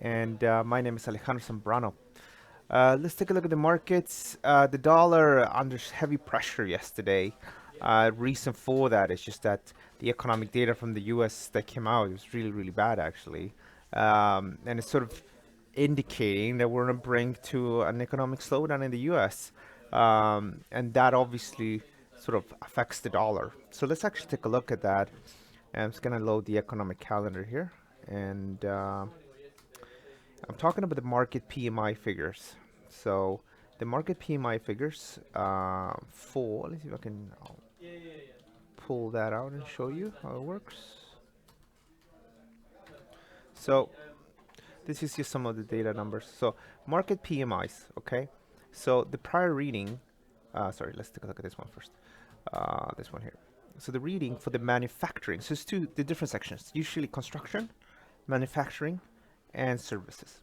and my name is Alejandro Zambrano. Let's take a look at the markets. The dollar under heavy pressure yesterday. Reason for that is just that the economic data from the U.S. that came out was really, really bad actually, and it's sort of indicating that we're going to bring to an economic slowdown in the U.S. And that obviously sort of affects the dollar. So let's actually take a look at that. I'm just going to load the economic calendar here, and I'm talking about the Markit PMI figures. So the Markit PMI figures for, let's see if I can pull that out and show you how it works. So this is just some of the data numbers. So Markit PMIs, okay? So the prior reading, sorry, let's take a look at this one first. This one here. So the reading for the manufacturing, so it's the different sections, usually construction, manufacturing, and services.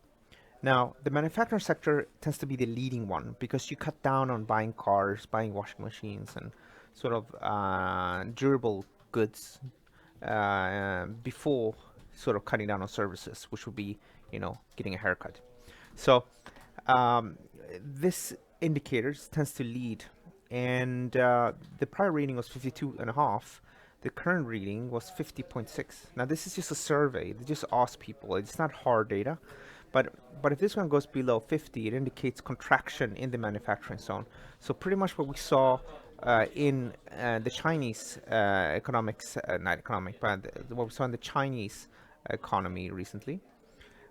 Now, the manufacturing sector tends to be the leading one because you cut down on buying cars, buying washing machines, and sort of durable goods before sort of cutting down on services, which would be, getting a haircut. So this indicators tends to lead, and the prior reading was 52.5. The current reading was 50.6. Now this is just a survey. They just ask people. It's not hard data, but if this one goes below 50, it indicates contraction in the manufacturing zone. So pretty much what we saw in the Chinese economics, not economic, but what we saw in the Chinese economy recently.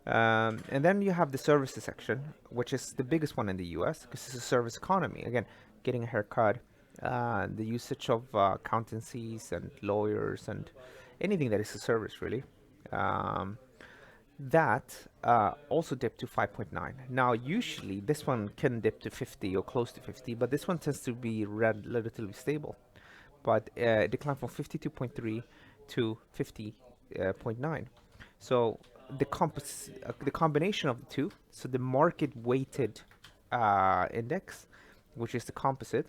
And then you have the services section, which is the biggest one in the US because it's a service economy. Again, getting a haircut, the usage of accountancies and lawyers and anything that is a service, really. That also dipped to 5.9. Now, usually this one can dip to 50 or close to 50, but this one tends to be relatively stable. But it declined from 52.3 to 50.9. So the combination of the two, so the market weighted index, which is the composite,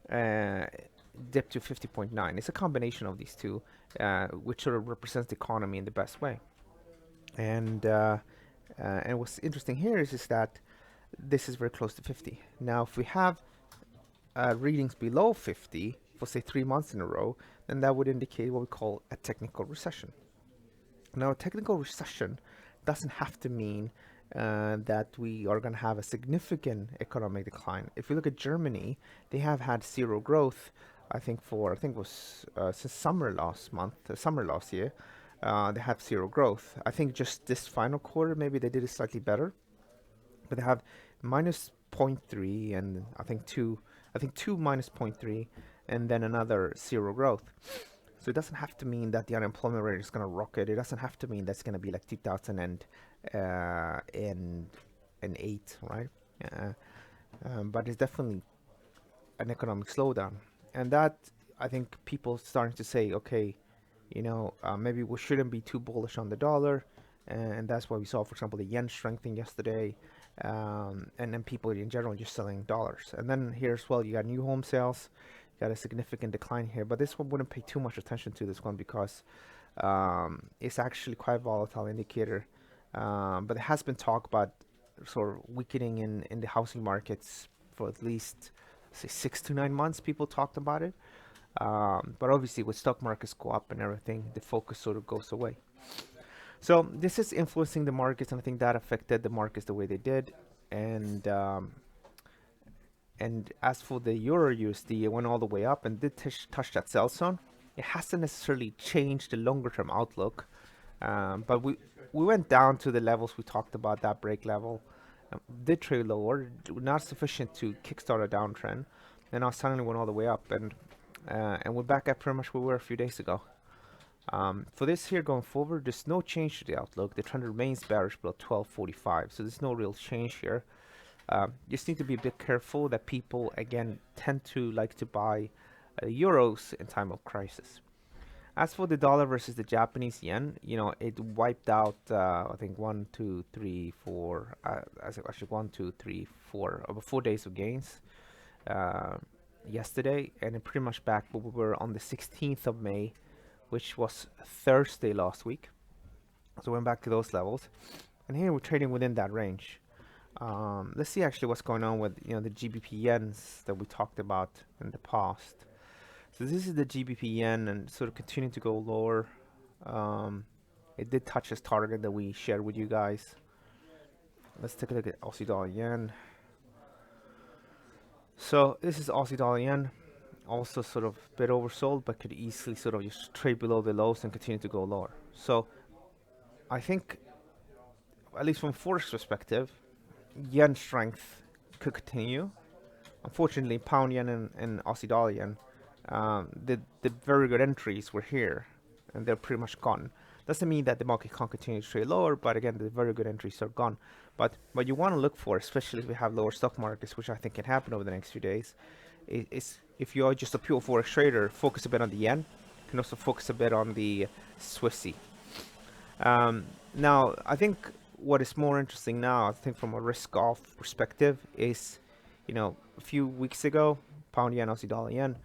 dipped to 50.9. It's a combination of these two, which sort of represents the economy in the best way. And what's interesting here is that this is very close to 50. Now, if we have readings below 50 for say 3 months in a row, then that would indicate what we call a technical recession. Now, a technical recession doesn't have to mean that we are going to have a significant economic decline. If we look at Germany, they have had zero growth. I think it was since summer last year. They have zero growth. I think just this final quarter, maybe they did it slightly better, but they have minus 0.3 and I think two minus 0.3 and then another zero growth. So it doesn't have to mean that the unemployment rate is going to rocket. It doesn't have to mean that's going to be like 2008, right? But it's definitely an economic slowdown, and that I think people starting to say, okay, maybe we shouldn't be too bullish on the dollar, and that's why we saw, for example, the yen strengthen yesterday, and then people in general just selling dollars. And then here as well, you got new home sales, you got a significant decline here, but this one wouldn't pay too much attention to this one because it's actually quite a volatile indicator. But there has been talk about sort of weakening in the housing markets for at least, say, 6 to 9 months. People talked about it. But obviously, with stock markets go up and everything, the focus sort of goes away. So this is influencing the markets, and I think that affected the markets the way they did. And as for the EURUSD, it went all the way up and did touch that sell zone. It hasn't necessarily changed the longer-term outlook, but we went down to the levels we talked about, that break level. Did trade lower, not sufficient to kickstart a downtrend, and now suddenly went all the way up, and we're back at pretty much where we were a few days ago. For this here going forward, there's no change to the outlook. The trend remains bearish below 1245, so there's no real change here. Just need to be a bit careful that people, again, tend to like to buy euros in time of crisis. As for the dollar versus the Japanese yen, it wiped out, I think, 1, 2, 3, 4, actually 1, 2, 3, 4, over 4 days of gains yesterday, and it pretty much back where we were on the 16th of May, which was Thursday last week. So went back to those levels. and here we're trading within that range. Let's see actually what's going on with the GBP yens that we talked about in the past. So this is the GBP yen and sort of continuing to go lower. It did touch this target that we shared with you guys. Let's take a look at Aussie Dollar Yen. So this is Aussie Dollar Yen, also sort of a bit oversold, but could easily sort of just trade below the lows and continue to go lower. So I think, at least from forex perspective, yen strength could continue. Unfortunately, pound yen and Aussie dollar yen, the very good entries were here, and they're pretty much gone. Doesn't mean that the market can't continue to trade lower, but again, the very good entries are gone. But what you want to look for, especially if we have lower stock markets, which I think can happen over the next few days, is if you are just a pure forex trader, focus a bit on the yen. You can also focus a bit on the Swissy. Now, I think what is more interesting now, I think from a risk-off perspective, is, a few weeks ago, pound yen, Aussie dollar yen.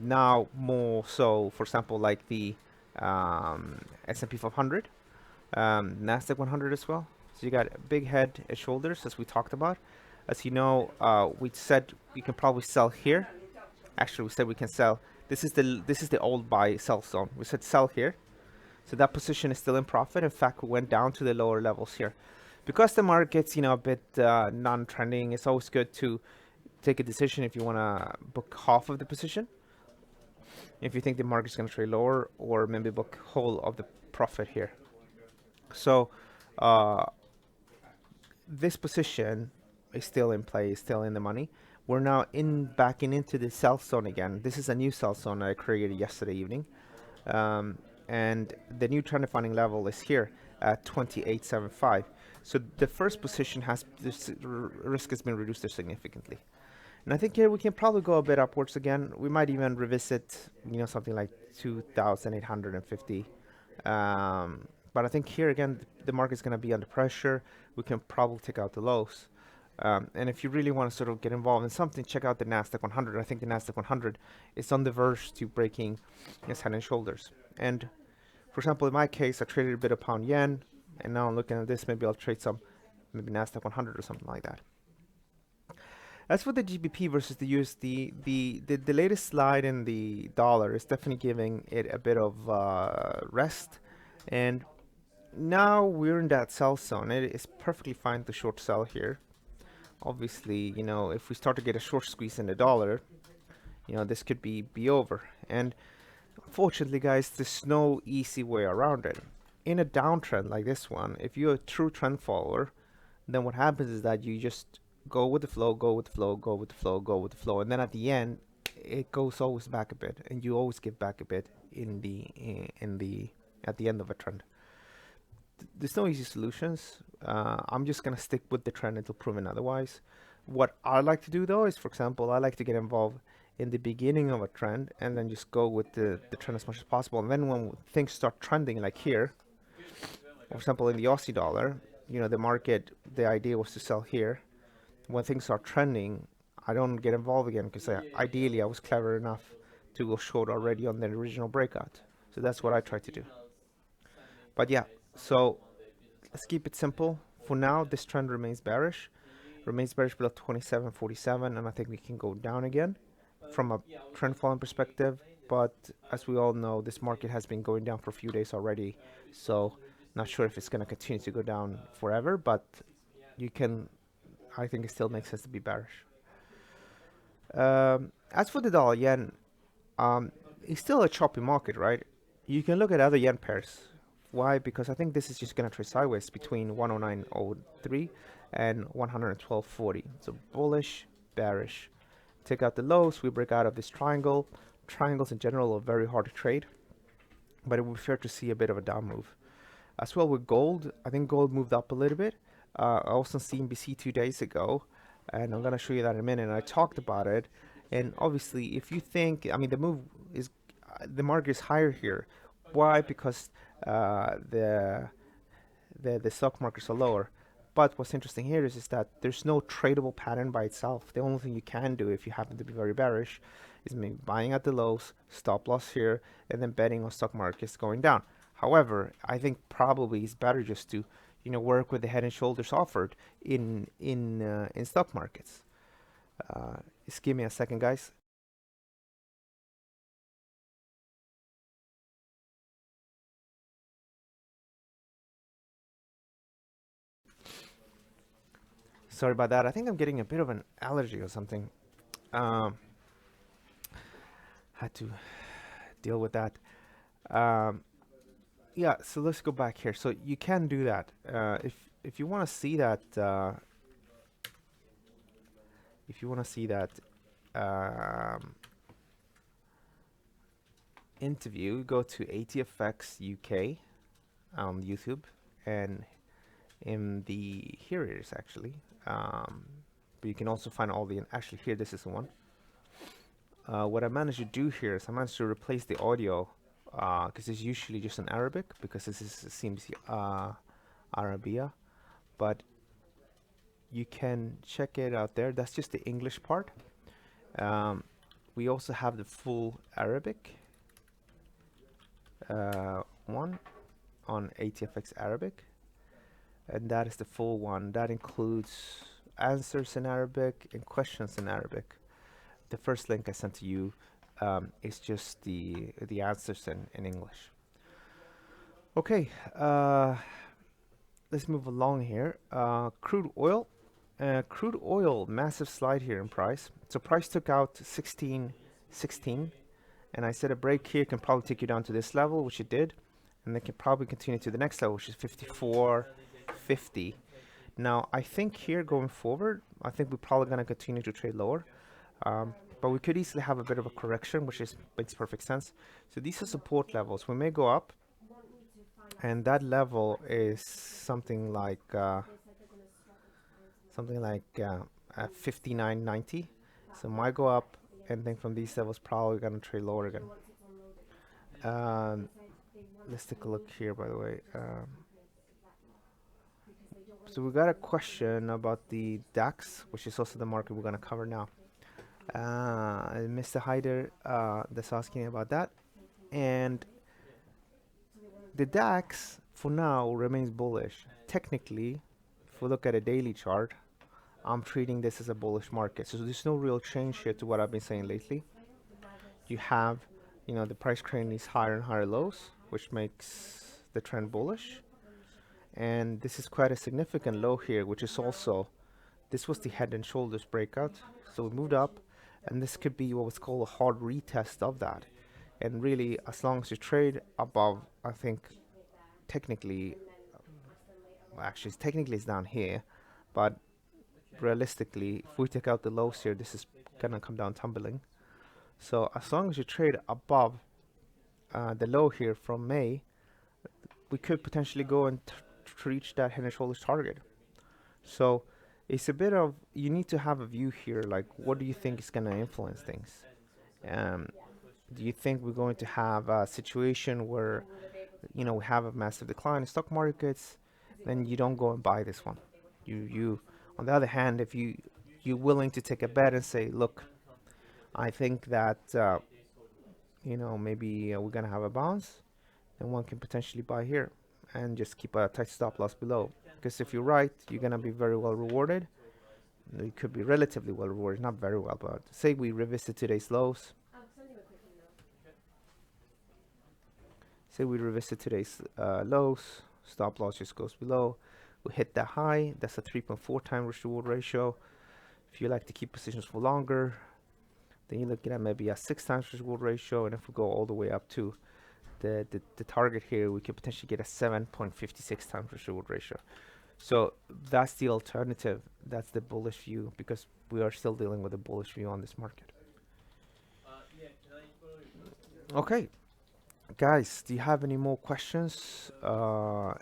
Now more so, for example, like the S&P 500, Nasdaq 100 as well. So you got a big head and shoulders, as we talked about. As you know, we said we can probably sell here. Actually, we said we can sell. This is the old buy sell zone. We said sell here. So that position is still in profit. In fact, we went down to the lower levels here. Because the market's, a bit non-trending, it's always good to take a decision if you want to book half of the position. If you think the market's going to trade lower, or maybe book whole of the profit here. So this position is still in play, is still in the money. We're now backing into the sell zone again. This is a new sell zone I created yesterday evening. And the new trend defining level is here at 28.75. So the first position this risk has been reduced there significantly. And I think here we can probably go a bit upwards again. We might even revisit, something like 2,850. But I think here again, the market's going to be under pressure. We can probably take out the lows. And if you really want to sort of get involved in something, check out the Nasdaq 100. I think the Nasdaq 100 is on the verge to breaking its head and shoulders. And for example, in my case, I traded a bit of pound yen, and now I'm looking at this. Maybe I'll trade some, maybe Nasdaq 100 or something like that. As for the GBP versus the USD, the latest slide in the dollar is definitely giving it a bit of rest. And now we're in that sell zone. It is perfectly fine to short sell here. Obviously, if we start to get a short squeeze in the dollar, this could be over. And unfortunately, guys, there's no easy way around it. In a downtrend like this one, if you're a true trend follower, then what happens is that you just go with the flow, go with the flow, go with the flow, go with the flow, and then at the end, it goes always back a bit, and you always give back a bit at the end of a trend. There's no easy solutions. I'm just gonna stick with the trend until proven otherwise. What I like to do though is, for example, I like to get involved in the beginning of a trend and then just go with the trend as much as possible. And then when things start trending, like here, for example, in the Aussie dollar, the market, the idea was to sell here. When things start trending, I don't get involved again, because ideally I was clever enough to go short already on the original breakout. So that's what I try to do. But yeah, so let's keep it simple. For now, this trend remains bearish below 27.47, and I think we can go down again from a trend following perspective. But as we all know, this market has been going down for a few days already, so not sure if it's going to continue to go down forever, but I think it still makes sense to be bearish. As for the dollar yen, it's still a choppy market, right? You can look at other yen pairs. Why? Because I think this is just going to trade sideways between 109.03 and 112.40. So bullish, bearish. Take out the lows, we break out of this triangle. Triangles in general are very hard to trade, but it would be fair to see a bit of a down move. As well with gold, I think gold moved up a little bit. I was on CNBC 2 days ago, and I'm going to show you that in a minute. And I talked about it, and obviously, if you think, the market is higher here. Why? Because the stock markets are lower. But what's interesting here is that there's no tradable pattern by itself. The only thing you can do if you happen to be very bearish is maybe buying at the lows, stop loss here, and then betting on stock markets going down. However, I think probably it's better just to work with the head and shoulders offered in stock markets. Just give me a second, guys. Sorry about that. I think I'm getting a bit of an allergy or something. Um, had to deal with that. Um, yeah, so let's go back here. So you can do that. If you want to see that, if you want to see that um, interview, go to ATFX UK on YouTube, and in the here it is actually. But you can also find all the actually here. This is the one. What I managed to do here is I managed to replace the audio because it's usually just in Arabic because this is seems Arabia, but you can check it out there. That's just the English part. We also have the full Arabic one on ATFX Arabic, and that is the full one. That includes answers in Arabic and questions in Arabic. The first link I sent to you is just the answers in English. Okay, let's move along here. Crude oil. Crude oil, massive slide here in price. So price took out 16.16, and I said a break here can probably take you down to this level, which it did, and they can probably continue to the next level, which is 54.50. Now I think here going forward, I think we're probably going to continue to trade lower, but we could easily have a bit of a correction, which makes perfect sense. So these are support levels. We may go up, and that level is something like 59.90. So might go up, and then from these levels probably gonna trade lower again. Let's take a look here, by the way. So we got a question about the DAX, which is also the market we're gonna cover now. Mr. Hyder that's asking about that, and the DAX for now remains bullish. Technically, if we look at a daily chart, I'm treating this as a bullish market. So there's no real change here to what I've been saying lately. You have, the price creating these higher and higher lows, which makes the trend bullish. And this is quite a significant low here, which is also, this was the head and shoulders breakout. So we moved up, and this could be what was called a hard retest of that. And really, as long as you trade above, I think technically, technically it's down here, but realistically, if we take out the lows here, this is gonna come down tumbling. So as long as you trade above the low here from May, we could potentially go and reach that head and shoulders target. So it's a bit of, you need to have a view here, like what do you think is gonna influence things? Do you think we're going to have a situation where we have a massive decline in stock markets? Then you don't go and buy this one. You on the other hand, if you're willing to take a bet and say, look, I think that maybe we're gonna have a bounce, then one can potentially buy here and just keep a tight stop loss below. Because if you're right, you're gonna be very well rewarded. You could be relatively well rewarded, not very well, but say we revisit today's lows. Say we revisit today's lows, stop loss just goes below. We hit that high, that's a 3.4 times risk reward ratio. If you like to keep positions for longer, then you're looking at maybe a 6 times risk reward ratio. And if we go all the way up to the target here, we could potentially get a 7.56 times risk reward ratio. So that's the alternative. That's the bullish view, because we are still dealing with a bullish view on this market. Okay. Guys, do you have any more questions?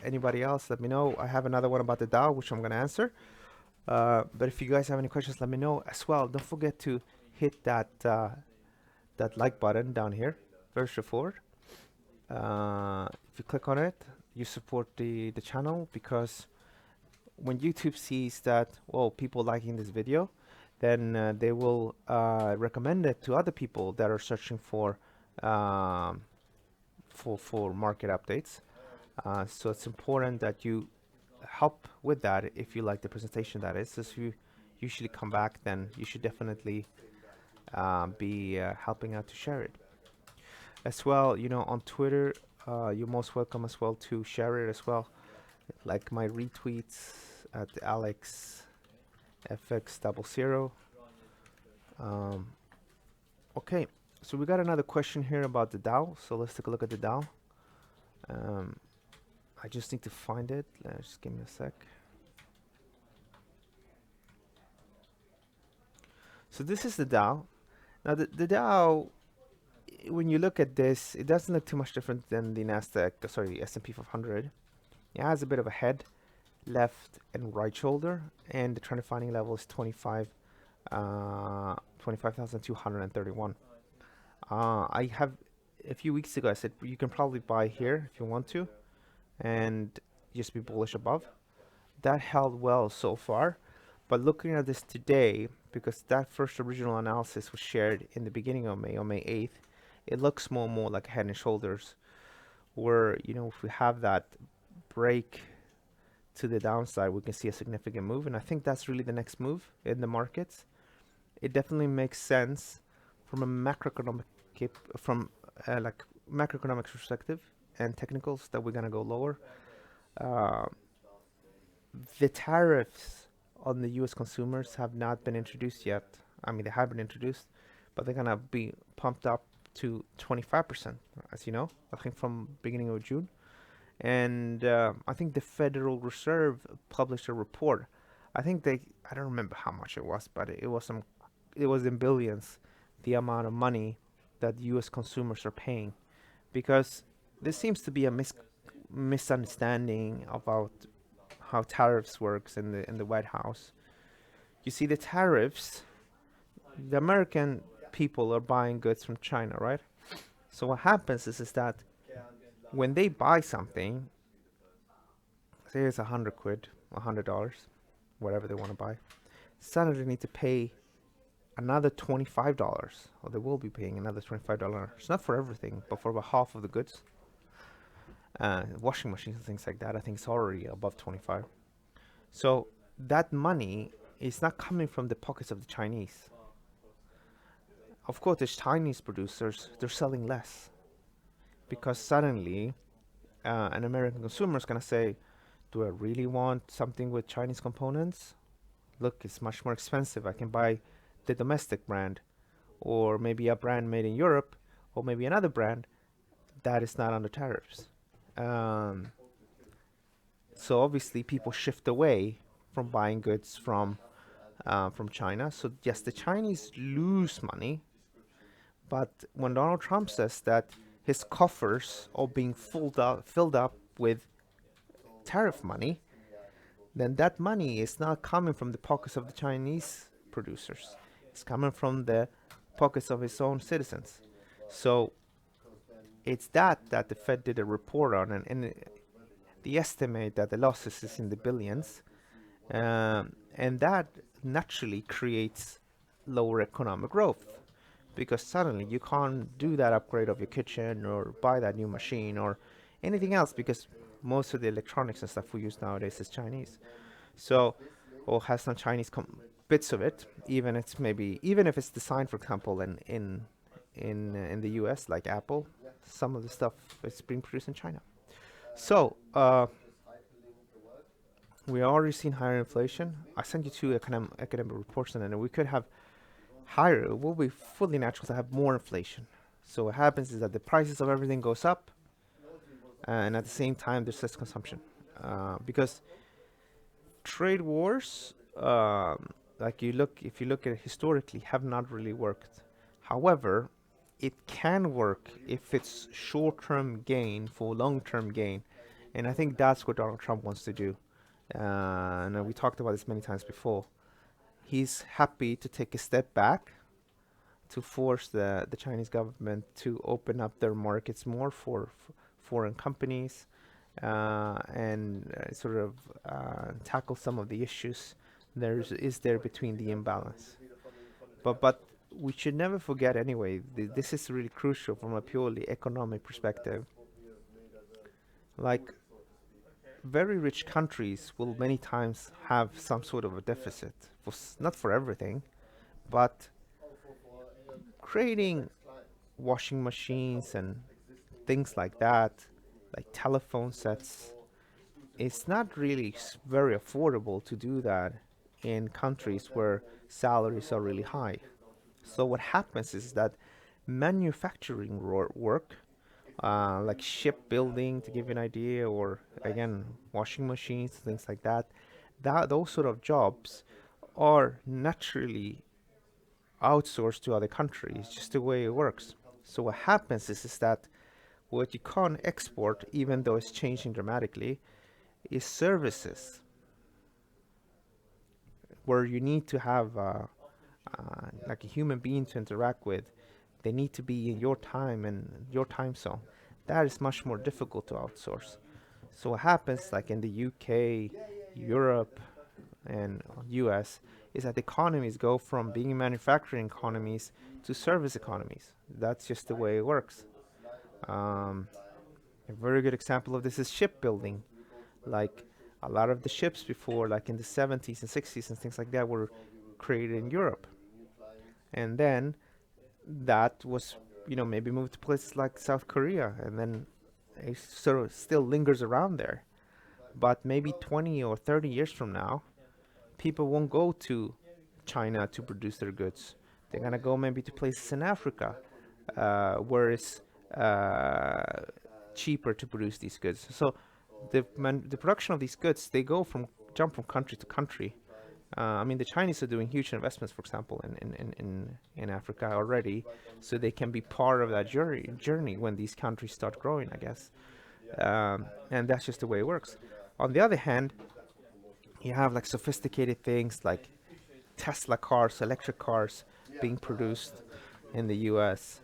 Anybody else, let me know. I have another one about the Dow, which I'm going to answer. But if you guys have any questions, let me know as well. Don't forget to hit that like button down here. Very straightforward. If you click on it, you support the channel, because when YouTube sees that, well, people liking this video, then they will recommend it to other people that are searching for market updates. So it's important that you help with that if you like the presentation. That is, if you usually come back, then you should definitely be helping out to share it as well. You know, on Twitter, you're most welcome as well to share it as well, like my retweets at Alex FX00. Um, okay, so we got another question here about the Dow. So let's take a look at the Dow. I just need to find it. Just give me a sec. So this is the Dow. Now the Dow, when you look at this, it doesn't look too much different than the Nasdaq. Sorry, the S&P 500. It has a bit of a head, left and right shoulder, and the trend defining level is 25,231. I have a few weeks ago I said you can probably buy here if you want to, and just be bullish above. That held well so far, but looking at this today, because that first original analysis was shared in the beginning of May, on May 8th, it looks more and more like head and shoulders, where, you know, if we have that break to the downside, we can see a significant move, and I think that's really the next move in the markets. It definitely makes sense from a macroeconomic like macroeconomic perspective and technicals that we're gonna go lower. The tariffs on the U.S. consumers have not been introduced yet. I mean, they have been introduced, but they're gonna be pumped up to 25%, as you know, I think from beginning of June. And I think the Federal Reserve published a report. I think I don't remember how much it was, but it was in billions, the amount of money that U.S. consumers are paying, because there seems to be a misunderstanding about how tariffs works in the White House. You see, the tariffs, the American people are buying goods from China, right? So what happens is that when they buy something, say it's 100 quid, $100, whatever they want to buy, suddenly they need to pay another $25, or they will be paying another $25. It's not for everything, but for about half of the goods. Washing machines and things like that, I think it's already above 25. So that money is not coming from the pockets of the Chinese. Of course, the Chinese producers, they're selling less, because suddenly an American consumer is going to say, do I really want something with Chinese components? Look, it's much more expensive. I can buy the domestic brand, or maybe a brand made in Europe, or maybe another brand that is not under tariffs. So obviously people shift away from buying goods from China. So yes, the Chinese lose money, but when Donald Trump says that his coffers are being filled up with tariff money, then that money is not coming from the pockets of the Chinese producers. It's coming from the pockets of his own citizens. So it's that the Fed did a report on, and the estimate that the losses is in the billions, and that naturally creates lower economic growth, because suddenly you can't do that upgrade of your kitchen or buy that new machine or anything else, because most of the electronics and stuff we use nowadays is Chinese. So, or has some Chinese bits of it, even if it's designed, for example, in the US, like Apple, some of the stuff is being produced in China. So we already seen higher inflation. I sent you two academic reports, and we could have higher. It will be fully natural to have more inflation. So what happens is that the prices of everything goes up, and at the same time there's less consumption, because trade wars, if you look at it historically, have not really worked. However, it can work if it's short-term gain for long-term gain, and I think that's what Donald Trump wants to do. And we talked about this many times before. He's happy to take a step back to force the Chinese government to open up their markets more for foreign companies, and sort of tackle some of the issues there between the imbalance. But we should never forget anyway, this is really crucial from a purely economic perspective. Like, very rich countries will many times have some sort of a deficit, not for everything, but creating washing machines and things like that, like telephone sets, it's not really very affordable to do that in countries where salaries are really high. So what happens is that manufacturing work, like shipbuilding, to give you an idea, or again washing machines, things like that, those sort of jobs are naturally outsourced to other countries. Just the way it works. So what happens is that what you can't export, even though it's changing dramatically, is services, where you need to have like a human being to interact with. They need to be in your time and your time zone. That is much more difficult to outsource. So what happens, like in the UK, Europe, and US, is that economies go from being manufacturing economies to service economies. That's just the way it works. A very good example of this is shipbuilding. Like a lot of the ships before, like in the 70s and 60s and things like that, were created in Europe. And then that was, maybe moved to places like South Korea, and then it sort of still lingers around there. But maybe 20 or 30 years from now, people won't go to China to produce their goods. They're gonna go maybe to places in Africa, where it's cheaper to produce these goods. So the production of these goods, they jump from country to country. I mean, the Chinese are doing huge investments, for example, in Africa already, so they can be part of that journey when these countries start growing, I guess. And that's just the way it works. On the other hand, you have like sophisticated things like Tesla cars, electric cars being produced in the US.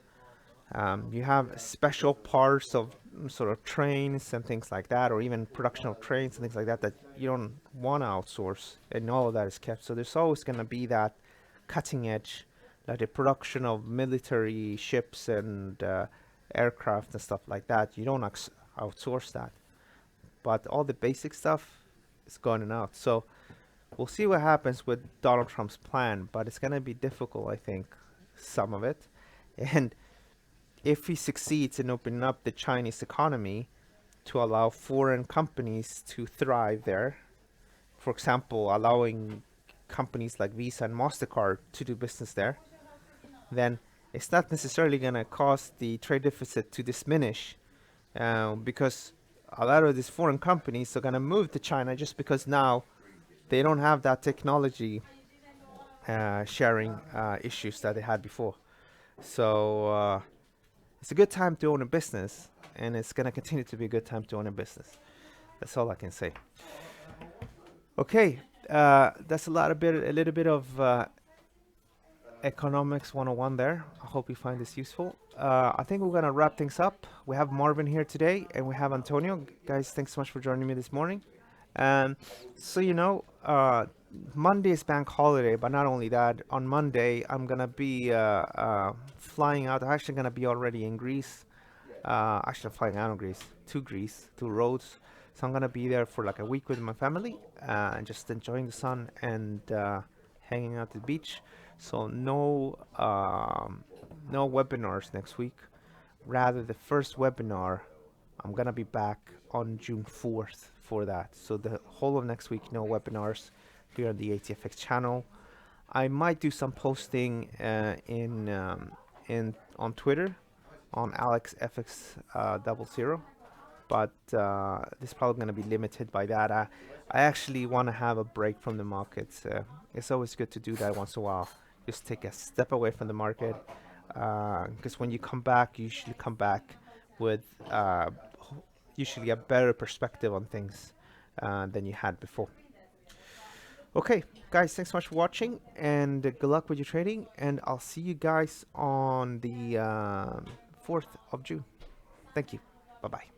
You have special parts of sort of trains and things like that, or even production of trains and things like that, that you don't want to outsource, and all of that is kept. So there's always going to be that cutting edge, like the production of military ships and aircraft and stuff like that. You don't outsource that, but all the basic stuff is going out. So we'll see what happens with Donald Trump's plan, but it's going to be difficult, I think, some of it. And if he succeeds in opening up the Chinese economy to allow foreign companies to thrive there, for example, allowing companies like Visa and MasterCard to do business there, then it's not necessarily going to cause the trade deficit to diminish, because a lot of these foreign companies are going to move to China just because now they don't have that technology sharing issues that they had before. So it's a good time to own a business, and it's going to continue to be a good time to own a business. That's all I can say. Okay, that's a little bit of economics 101 there. I hope you find this useful. I think we're going to wrap things up. We have Marvin here today, and we have Antonio. Guys, thanks so much for joining me this morning. So Monday is bank holiday, but not only that, on Monday I'm gonna be flying out. I'm actually gonna be already in Greece. Actually, I'm flying out of Greece to Rhodes. So I'm gonna be there for like a week with my family, and just enjoying the sun and hanging out at the beach. So no webinars next week. Rather, the first webinar, I'm gonna be back on June 4th for that. So the whole of next week, no webinars here on the ATFX channel. I might do some posting on Twitter on AlexFX00, but this is probably going to be limited by that. I actually want to have a break from the markets. It's always good to do that once in a while. Just take a step away from the market, because when you come back, you usually come back with usually a better perspective on things than you had before. Okay, guys, thanks so much for watching, and good luck with your trading, and I'll see you guys on the 4th of June. Thank you. Bye-bye.